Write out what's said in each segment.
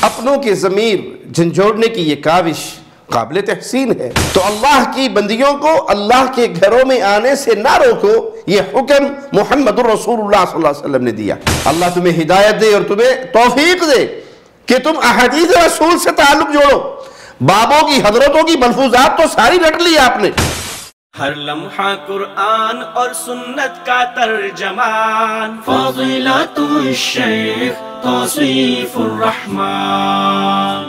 اپنوں کے ضمیر جھنجھوڑنے کی یہ کاوش قابل تحسین ہے۔ تو اللہ کی بندیوں کو اللہ کے گھروں میں آنے سے نہ روکو، یہ حکم محمد الرسول اللہ صلی اللہ علیہ وسلم نے دیا۔ اللہ تمہیں ہدایت دے اور تمہیں توفیق دے کہ تم احادیث رسول سے تعلق جوڑو۔ بابوں کی حضرتوں کی ملفوظات تو ساری رٹ لی آپ نے۔ ہر لمحہ قرآن اور سنت کا ترجمان، فضیلت الشیخ توصیف الرحمن۔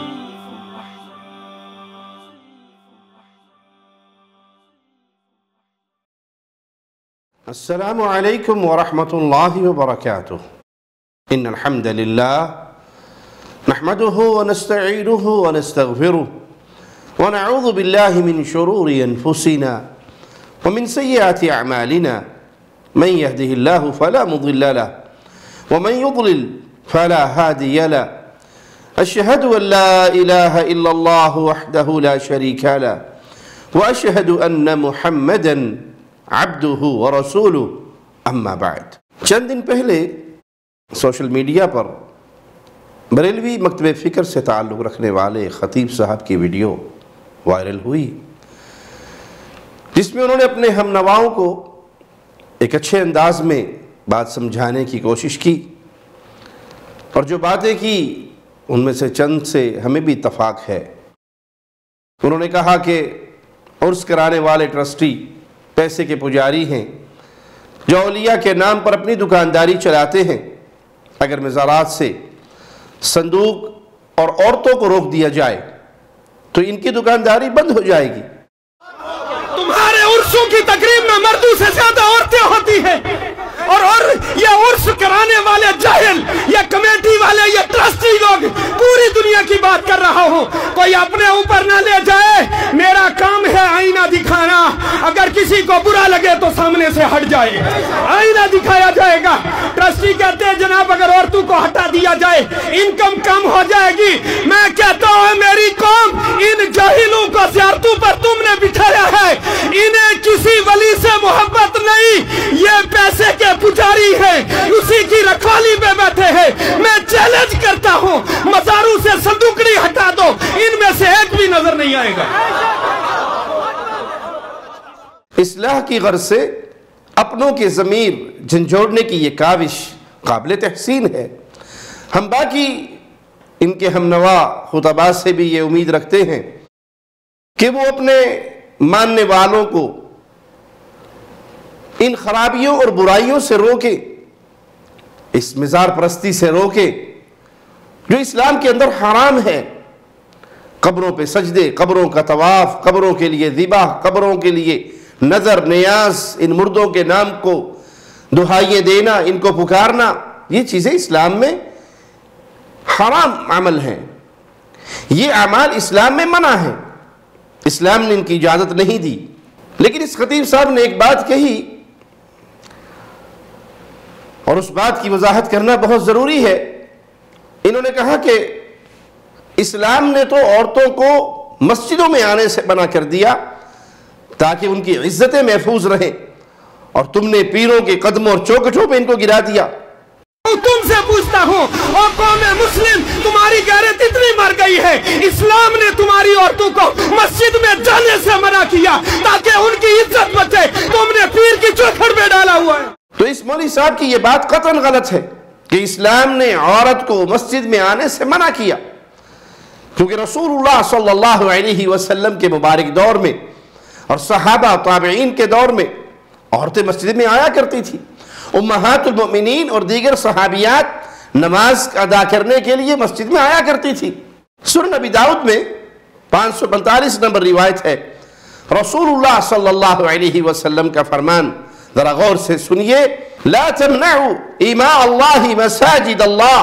السلام علیکم ورحمۃ اللہ وبرکاتہ۔ ان الحمد للہ نحمده ونستعینه ونستغفره ونعوذ باللہ من شرور انفسنا ومن سیئات اعمالنا من يهده الله فلا مضل له ومن يضلل فلا هادي له اشهد ان لا اله الا الله وحده لا شريك له واشهد ان محمدا عبدہ ورسولہ اما بعد۔ چند دن پہلے سوشل میڈیا پر بریلوی مکتب فکر سے تعلق رکھنے والے خطیب صاحب کی ویڈیو وائرل ہوئی، جس میں انہوں نے اپنے ہم نواؤں کو ایک اچھے انداز میں بات سمجھانے کی کوشش کی، اور جو باتیں کی ان میں سے چند سے ہمیں بھی اتفاق ہے۔ انہوں نے کہا کہ عرس کرانے والے ٹرسٹی پیسے کے پجاری ہیں جو اولیاء کے نام پر اپنی دکانداری چلاتے ہیں۔ اگر مزارات سے صندوق اور عورتوں کو روک دیا جائے تو ان کی دکانداری بند ہو جائے گی۔ تمہارے عرسوں کی تقریب میں مردوں سے زیادہ عورتیں ہوتی ہیں، اور یہ عرس کرانے والے جاہل، یہ کمیٹی والے، یہ ٹرسٹی لوگ، پوری دنیا کی بات کر رہا ہوں، کوئی اپنے اوپر نہ لے جائے۔ میرا کام ہے آئینہ دکھانا، اگر کسی کو برا لگے تو سامنے سے ہٹ جائے، آئینہ دکھایا جائے گا۔ ٹرسٹی کہتے ہیں جناب اگر عورتوں کو ہٹا دیا جائے انکم کم ہو جائے گی۔ میں کہتا ہوں میری قوم، ان جاہلوں کو زیارتوں پر تم نے بٹھایا ہے، انہیں کسی ولی سے محبت نہیں، یہ پیسے کے پجاری ہیں، اسی کی رکھوالی میں بیٹھے ہیں۔ میں چیلنج کرتا ہوں مزاروں سے صندوقڑی ہٹا دو، ان میں سے ایک بھی نظر نہیں آئے گا۔ اصلاح کی غرض سے اپنوں کے ضمیر جھنجھوڑنے کی یہ کاوش قابل تحسین ہے۔ ہم باقی ان کے ہم نوا خطباء سے بھی یہ امید رکھتے ہیں کہ وہ اپنے ماننے والوں کو ان خرابیوں اور برائیوں سے روکے، اس مزار پرستی سے روکے جو اسلام کے اندر حرام ہے۔ قبروں پہ سجدے، قبروں کا طواف، قبروں کے لیے ذبح، قبروں کے لیے نظر نیاز، ان مردوں کے نام کو دہائیاں دینا، ان کو پکارنا، یہ چیزیں اسلام میں حرام عمل ہیں۔ یہ اعمال اسلام میں منع ہیں، اسلام نے ان کی اجازت نہیں دی۔ لیکن اس خطیب صاحب نے ایک بات کہی، اور اس بات کی وضاحت کرنا بہت ضروری ہے۔ انہوں نے کہا کہ اسلام نے تو عورتوں کو مسجدوں میں آنے سے منع کر دیا تاکہ ان کی عزتیں محفوظ رہیں، اور تم نے پیروں کے قدموں اور چوکٹوں پہ ان کو گرا دیا۔ تم سے پوچھتا ہوں، او قوم مسلم، تمہاری غیرت اتنی مر گئی ہے، اسلام نے تمہاری عورتوں کو مسجد میں جانے سے منع کیا تاکہ ان کی عزت بچے، تم نے پیر کی چوکھٹ میں ڈالا ہوا ہے۔ تو اس مولوی صاحب کی یہ بات قطعاً غلط ہے کہ اسلام نے عورت کو مسجد میں آنے سے منع کیا، کیونکہ رسول اللہ صلی اللہ علیہ وسلم کے مبارک دور میں اور صحابہ تابعین کے دور میں عورتیں مسجد میں آیا کرتی تھی۔ امہات المؤمنین اور دیگر صحابیات نماز ادا کرنے کے لیے مسجد میں آیا کرتی تھی۔ سنن ابی داؤد میں 545 نمبر روایت ہے، رسول اللہ صلی اللہ علیہ وسلم کا فرمان، ذرا غور سے سنیے، لا تمنعوا اماء اللہ مساجد اللہ،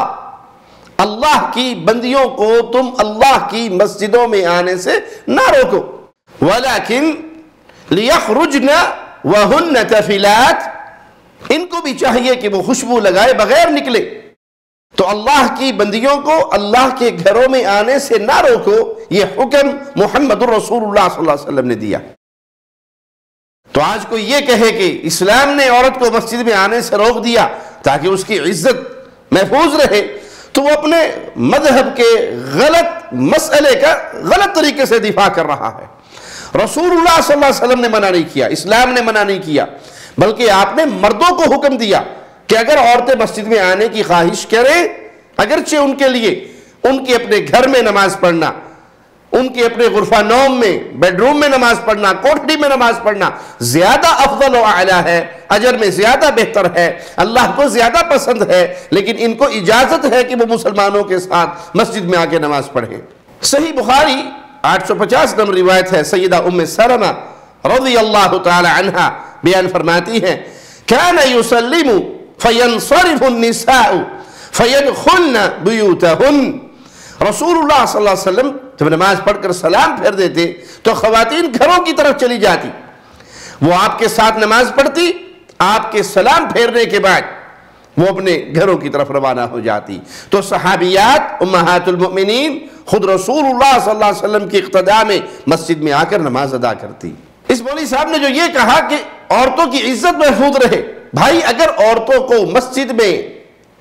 اللہ کی بندیوں کو تم اللہ کی مسجدوں میں آنے سے نہ روکو، ولیکن لیخرجن وہن تفلات، ان کو بھی چاہیے کہ وہ خوشبو لگائے بغیر نکلے۔ تو اللہ کی بندیوں کو اللہ کے گھروں میں آنے سے نہ روکو، یہ حکم محمد الرسول اللہ صلی اللہ علیہ وسلم نے دیا۔ تو آج کوئی یہ کہے کہ اسلام نے عورت کو مسجد میں آنے سے روک دیا تاکہ اس کی عزت محفوظ رہے، تو وہ اپنے مذہب کے غلط مسئلے کا غلط طریقے سے دفاع کر رہا ہے۔ رسول اللہ صلی اللہ علیہ وسلم نے منع نہیں کیا، اسلام نے منع نہیں کیا، بلکہ آپ نے مردوں کو حکم دیا کہ اگر عورتیں مسجد میں آنے کی خواہش کریں، اگرچہ ان کے لیے ان کے اپنے گھر میں نماز پڑھنا، ان کے اپنے غرفہ نوم میں، بیڈ روم میں نماز پڑھنا، کوٹھڑی میں نماز پڑھنا زیادہ افضل و اعلیٰ ہے، اجر میں زیادہ بہتر ہے، اللہ کو زیادہ پسند ہے، لیکن ان کو اجازت ہے کہ وہ مسلمانوں کے ساتھ مسجد میں آ کے نماز پڑھیں۔ صحیح بخاری 850 نمبر روایت ہے، سیدہ ام سلمہ رضی اللہ تعالی عنہا بیان فرماتی ہیں، كان يسلم فينصرف النساء فيدخلن بيوتهن۔ رسول اللہ صلی اللہ علیہ وسلم جب نماز پڑھ کر سلام پھیر دیتے تو خواتین گھروں کی طرف چلی جاتی، وہ آپ کے ساتھ نماز پڑھتی، آپ کے سلام پھیرنے کے بعد وہ اپنے گھروں کی طرف روانہ ہو جاتی۔ تو صحابیات امہات المؤمنین خود رسول اللہ صلی اللہ علیہ وسلم کی اقتداء میں مسجد میں آ کر نماز ادا کرتی۔ اس مولوی صاحب نے جو یہ کہا کہ عورتوں کی عزت محفوظ رہے، بھائی اگر عورتوں کو مسجد میں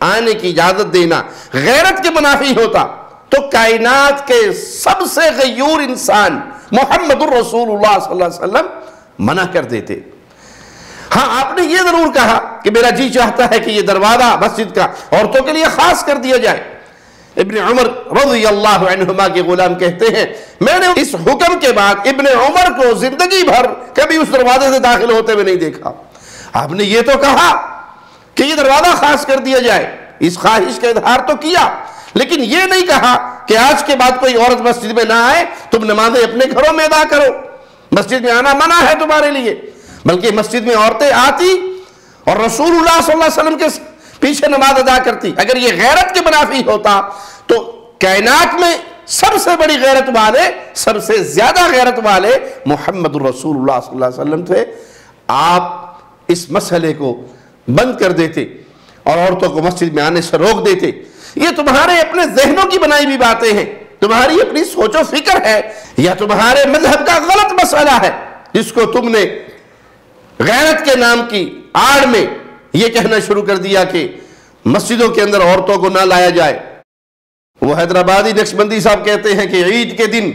آنے کی اجازت دینا غیرت کے منافی ہوتا تو کائنات کے سب سے غیور انسان محمد الرسول اللہ صلی اللہ علیہ وسلم منع کر دیتے۔ ہاں آپ نے یہ ضرور کہا کہ میرا جی چاہتا ہے کہ یہ دروازہ مسجد کا عورتوں کے لیے خاص کر دیا جائے۔ ابن عمر رضی اللہ عنہما کے غلام کہتے ہیں، میں نے اس حکم کے بعد ابن عمر کو زندگی بھر کبھی اس دروازے سے داخل ہوتے ہوئے نہیں دیکھا۔ آپ نے یہ تو کہا کہ یہ دروازہ خاص کر دیا جائے، اس خواہش کا اظہار تو کیا، لیکن یہ نہیں کہا کہ آج کے بعد کوئی عورت مسجد میں نہ آئے، تم نمازیں اپنے گھروں میں ادا کرو، مسجد میں آنا منع ہے تمہارے لیے۔ بلکہ مسجد میں عورتیں آتی اور رسول اللہ صلی اللہ علیہ وسلم کے پیچھے نماز ادا کرتی۔ اگر یہ غیرت کے منافی ہوتا تو کائنات میں سب سے بڑی غیرت والے، سب سے زیادہ غیرت والے محمد الرسول اللہ صلی اللہ علیہ وسلم تھے۔ آپ اس مسئلے کو بند کر دیتے اور عورتوں کو مسجد میں آنے سے روک دیتے۔ یہ تمہارے اپنے ذہنوں کی بنائی بھی باتیں ہیں، تمہاری اپنی سوچ و فکر ہے، یا تمہارے مذہب کا غلط مسئلہ ہے جس کو تم نے غیرت کے نام کی آڑ میں یہ کہنا شروع کر دیا کہ مسجدوں کے اندر عورتوں کو نہ لایا جائے۔ وہ حیدرآبادی نقشبندی صاحب کہتے ہیں کہ عید کے دن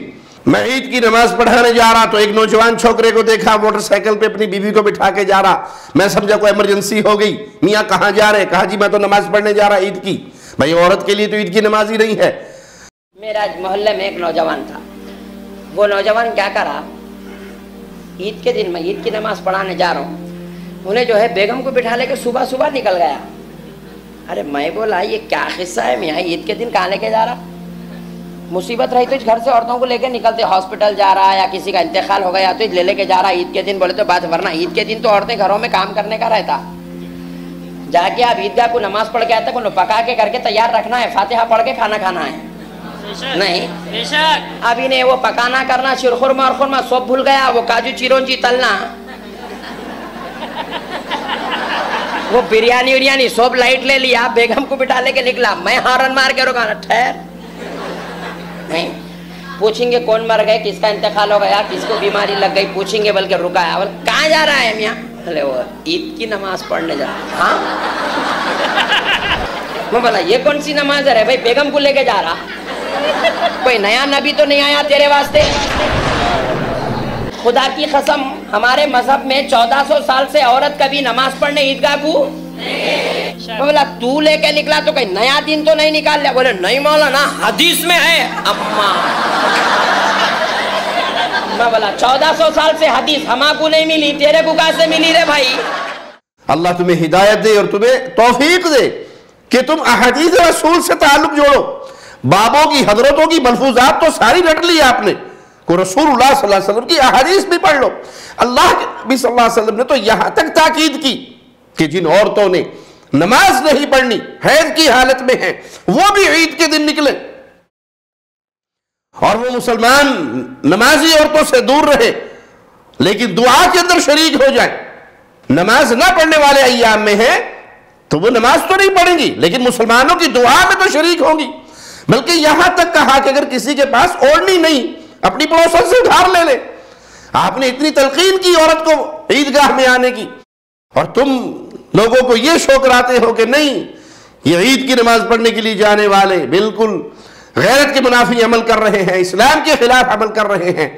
میں عید کی نماز پڑھانے جا رہا تو ایک نوجوان چھوکرے کو دیکھا موٹر سائیکل پہ اپنی بیوی کو بٹھا کے جا رہا، میں سمجھا کوئی ایمرجنسی ہو گئی۔ میاں کہاں جا رہے؟ کہا جی میں تو نماز پڑھنے جا رہا عید کی۔ بھائی عورت کے لیے تو عید کی نماز ہی نہیں ہے۔ میرا محلے میں ایک نوجوان تھا، وہ نوجوان کیا کرا، عید کے دن میں عید کی نماز پڑھانے جا رہا ہوں، انہیں جو ہے بیگم کو بٹھا لے کے صبح صبح نکل گیا۔ ارے میں بولا یہ کیا قصہ ہے میاں، عید کے دن کہاں لے کے جا رہا؟ مصیبت رہی تو گھر سے عورتوں کو لے کے نکلتے، ہاسپٹل جا رہا یا کسی کا انتقال ہو گیا تو لے کے جا رہا عید کے دن، بولے تو بات، ورنہ عید کے دن تو عورتیں گھروں میں کام کرنے کا رہتا۔ جا کے آپ عیدگاہ کو نماز پڑھ کے آتے کو پکا کے کر کے تیار رکھنا ہے، فاتحہ پڑھ کے کھانا کھانا ہے نہیں۔ اب انہیں وہ پکانا کرنا، شیرخرما اور خرما سب بھول گیا، وہ کاجو چیرونجی تلنا، وہ بریانی وریانی سب لائٹ لے لیا، بیگم کو بٹھا لے کے نکلا، میں ہارن مار کے روکا، ٹھہر نہیں پوچھیں گے کون مر گئے، کس کا انتقال ہو گیا، کس کو بیماری لگ گئی، پوچھیں گے بلکہ رکایا، کہاں جا رہا ہے میاں؟ بولے وہ عید کی نماز پڑھنے جا رہا۔ ہاں میں بولا یہ کون سی نماز ہے بھائی، بیگم کو لے کے جا رہا، کوئی نیا نبی تو نہیں آیا تیرے واسطے؟ خدا کی قسم ہمارے مذہب میں 1400 سال سے عورت کبھی نماز پڑھنے عیدگاہ کو بولا تو لے کے نکلا تو کوئی نیا دن تو نہیں نکال لیا؟ بولے نہیں مولانا حدیث میں ہے اما۔ میں بولا 1400 سال سے حدیث ہما کو نہیں ملی، تیرے کو کہاں سے ملی رے بھائی؟ اللہ تمہیں ہدایت دے اور تمہیں توفیق دے کہ تم احادیث رسول سے تعلق جوڑو۔ بابوں کی حضرتوں کی ملفوظات تو ساری رٹ لی آپ نے، کو رسول اللہ صلی اللہ علیہ وسلم کی احادیث بھی پڑھ لو۔ اللہ کے نبی صلی اللہ علیہ وسلم نے تو یہاں تک تاکید کی کہ جن عورتوں نے نماز نہیں پڑھنی، حیض کی حالت میں ہیں، وہ بھی عید کے دن نکلے اور وہ مسلمان نمازی عورتوں سے دور رہے لیکن دعا کے اندر شریک ہو جائیں۔ نماز نہ پڑھنے والے ایام میں ہیں تو وہ نماز تو نہیں پڑھیں گی لیکن مسلمانوں کی دعا میں تو شریک ہوں گی۔ بلکہ یہاں تک کہا کہ اگر کسی کے پاس اوڑھنی نہیں، اپنی پڑوسن سے ادھار لے لے۔ آپ نے اتنی تلقین کی عورت کو عیدگاہ میں آنے کی، اور تم لوگوں کو یہ شوق کراتے ہو کہ نہیں یہ عید کی نماز پڑھنے کے لیے جانے والے بالکل غیرت کے منافی عمل کر رہے ہیں، اسلام کے خلاف عمل کر رہے ہیں۔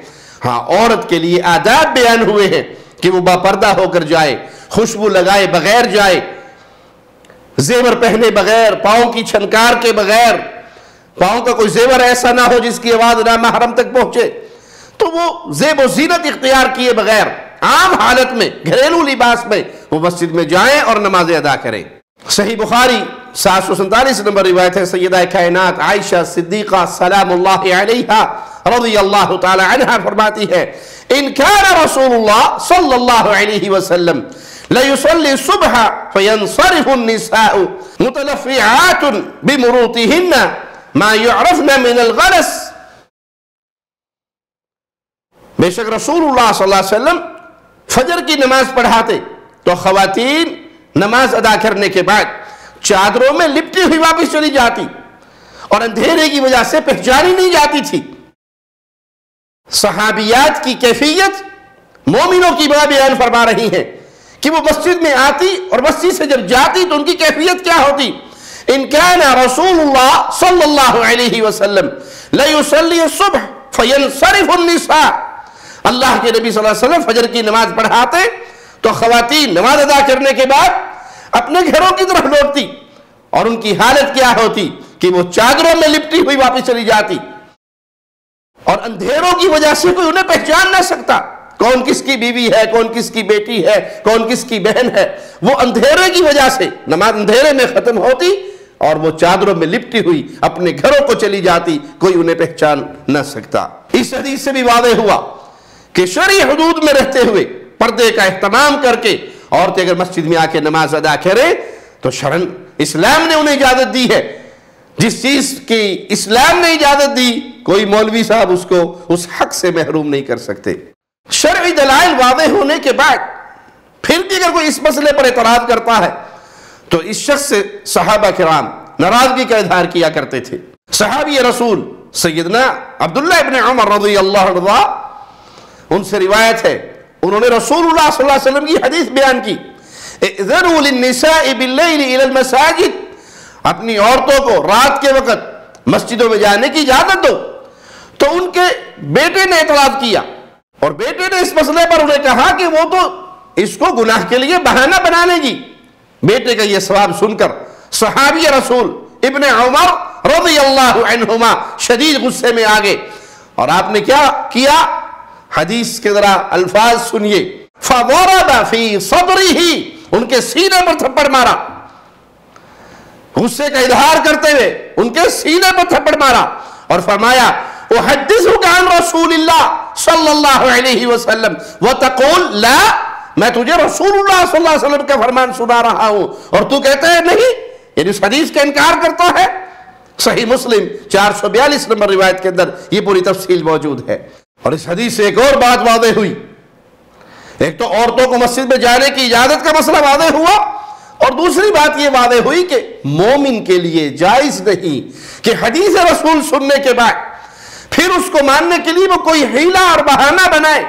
ہاں، عورت کے لیے آداب بیان ہوئے ہیں کہ وہ باپردہ ہو کر جائے، خوشبو لگائے بغیر جائے، زیور پہنے بغیر، پاؤں کی چھنکار کے بغیر، پاؤں کا کوئی زیور ایسا نہ ہو جس کی آواز نامحرم تک پہنچے، تو وہ زیب و زینت اختیار کیے بغیر عام حالت میں گھریلو لباس میں وہ مسجد میں جائیں اور نمازیں ادا کریں۔ صحیح بخاری 747 نمبر روایت ہے، سیدہ کائنات عائشہ صدیقہ سلام اللہ علیہا رضی اللہ تعالی عنہ فرماتی ہے، ان کان رسول اللہ صلی اللہ علیہ وسلم لیصلی الصبح فینصرف النساء متلفعات بمروطہن ما يعرفن من الغلس۔ بے شک رسول اللہ صلی اللہ علیہ وسلم فجر کی نماز پڑھاتے تو خواتین نماز ادا کرنے کے بعد چادروں میں لپٹی ہوئی واپس چلی جاتی اور اندھیرے کی وجہ سے پہچانی نہیں جاتی تھی۔ صحابیات کی کیفیت مومنوں کی بڑا بیان فرما رہی ہیں کہ وہ مسجد میں آتی اور مسجد سے جب جاتی تو ان کی کیفیت کیا ہوتی۔ ان کان رسول اللہ صلی اللہ علیہ وسلم لیصلی الصبح فینصرف النساء، اللہ کے نبی صلی اللہ علیہ وسلم فجر کی نماز پڑھاتے تو خواتین نماز ادا کرنے کے بعد اپنے گھروں کی طرف لوٹتی اور ان کی حالت کیا ہوتی کہ وہ چادروں میں لپٹی ہوئی واپس چلی جاتی اور اندھیروں کی وجہ سے کوئی انہیں پہچان نہ سکتا، کون کس کی بیوی ہے، کون کس کی بیٹی ہے، کون کس کی بہن ہے۔ وہ اندھیرے کی وجہ سے نماز اندھیرے میں ختم ہوتی اور وہ چادروں میں لپٹی ہوئی اپنے گھروں کو چلی جاتی، کوئی انہیں پہچان نہ سکتا۔ اس حدیث سے بھی واضح ہوا کہ شرعی حدود میں رہتے ہوئے پردے کا اہتمام کر کے عورتیں اگر مسجد میں آ کے نماز ادا کریں تو شرعاً اسلام نے انہیں اجازت دی ہے۔ جس چیز کی اسلام نے اجازت دی کوئی مولوی صاحب اس کو اس حق سے محروم نہیں کر سکتے۔ شرعی دلائل واضح ہونے کے بعد پھر بھی اگر کوئی اس مسئلے پر اعتراض کرتا ہے تو اس شخص سے صحابہ کرام ناراضگی کا اظہار کیا کرتے تھے۔ صحابی رسول سیدنا عبداللہ ابن عمر رضی اللہ عنہ، ان سے روایت ہے، انہوں نے رسول اللہ صلی اللہ علیہ وسلم کی حدیث بیان کی، اذنوا للنساء باللیل الى المساجد، اپنی عورتوں کو رات کے وقت مسجدوں میں جانے کی اجازت دو۔ تو ان کے بیٹے نے اعتراض کیا اور بیٹے نے اس مسئلے پر انہیں کہا کہ وہ تو اس کو گناہ کے لیے بہانہ بنا لے گی۔ بیٹے کا یہ سوال سن کر صحابی رسول ابن عمر رضی اللہ عنہما شدید غصے میں آگے اور آپ نے کیا کیا، حدیث کے ذرا الفاظ سنیے، فَضَرَبَ فِي صَدْرِهِ، ان کے سینے پر تھپڑ مارا، غصے کا اظہار کرتے ہوئے ان کے سینے پر تھپڑ مارا اور فرمایا احدثک عن رسول اللہ صلی اللہ علیہ وسلم وتقول لا، میں تجھے رسول اللہ صلی اللہ علیہ وسلم کا فرمان سنا رہا ہوں اور تو کہتا ہے نہیں، یعنی اس حدیث کا انکار کرتا ہے۔ صحیح مسلم 442 نمبر روایت کے اندر یہ پوری تفصیل موجود ہے۔ اور اس حدیث سے ایک اور بات واضح ہوئی، ایک تو عورتوں کو مسجد میں جانے کی اجازت کا مسئلہ واضح ہوا اور دوسری بات یہ واضح ہوئی کہ مومن کے لیے جائز نہیں کہ حدیث رسول سننے کے بعد پھر اس کو ماننے کے لیے وہ کوئی حیلہ اور بہانہ بنائے،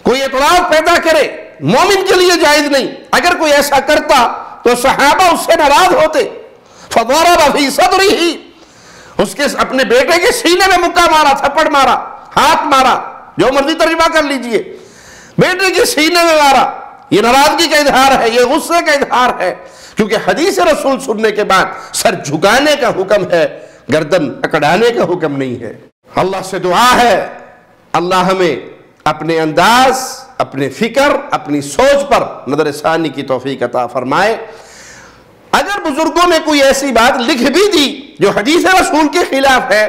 کوئی اعتراض پیدا کرے، مومن کے لیے جائز نہیں۔ اگر کوئی ایسا کرتا تو صحابہ اس سے ناراض ہوتے۔ فَضَرَبَ فِي صَدْرِهِ، اس کے اپنے بیٹے کے سینے میں مکہ مارا، تھپڑ مارا، ہاتھ مارا، جو مرضی ترجمہ کر لیجئے، بیٹے کے سینے میں مارا۔ یہ ناراضگی کا اظہار ہے، یہ غصے کا اظہار ہے، کیونکہ حدیث رسول سننے کے بعد سر جھکانے کا حکم ہے، گردن اکڑانے کا حکم نہیں ہے۔ اللہ سے دعا ہے اللہ ہمیں اپنے انداز، اپنے فکر، اپنی سوچ پر نظر ثانی کی توفیق عطا فرمائے۔ اگر بزرگوں نے کوئی ایسی بات لکھ بھی دی جو حدیث رسول کے خلاف ہے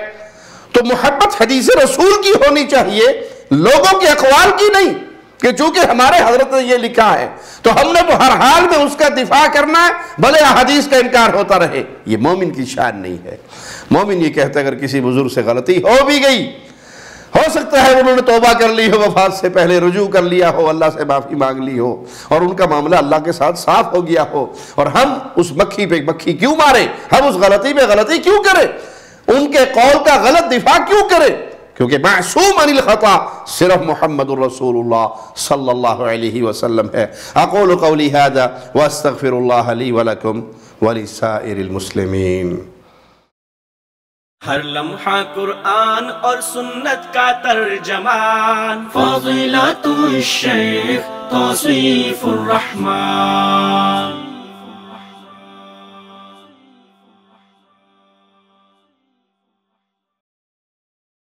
تو محبت حدیث رسول کی ہونی چاہیے، لوگوں کے اقوال کی نہیں، کہ چونکہ ہمارے حضرت نے یہ لکھا ہے تو ہم نے تو ہر حال میں اس کا دفاع کرنا ہے بھلے حدیث کا انکار ہوتا رہے۔ یہ مومن کی شان نہیں ہے۔ مومن یہ کہتا ہے اگر کسی بزرگ سے غلطی ہو بھی گئی، ہو سکتا ہے انہوں نے توبہ کر لی ہو، وفات سے پہلے رجوع کر لیا ہو، اللہ سے معافی مانگ لی ہو اور ان کا معاملہ اللہ کے ساتھ صاف ہو گیا ہو، اور ہم اس مکھی پہ مکھی کیوں مارے، ہم اس غلطی پہ غلطی کیوں کریں، ان کے قول کا غلط دفاع کیوں کریں؟ کیونکہ معصوم عن الخطا صرف محمد الرسول اللہ صلی اللہ علیہ وسلم ہے۔ اقول قولی هذا واستغفر اللہ لی ولکم ولسائر المسلمین۔ ہر لمحہ قرآن اور سنت کا ترجمان، فضیلت الشیخ توصیف الرحمان۔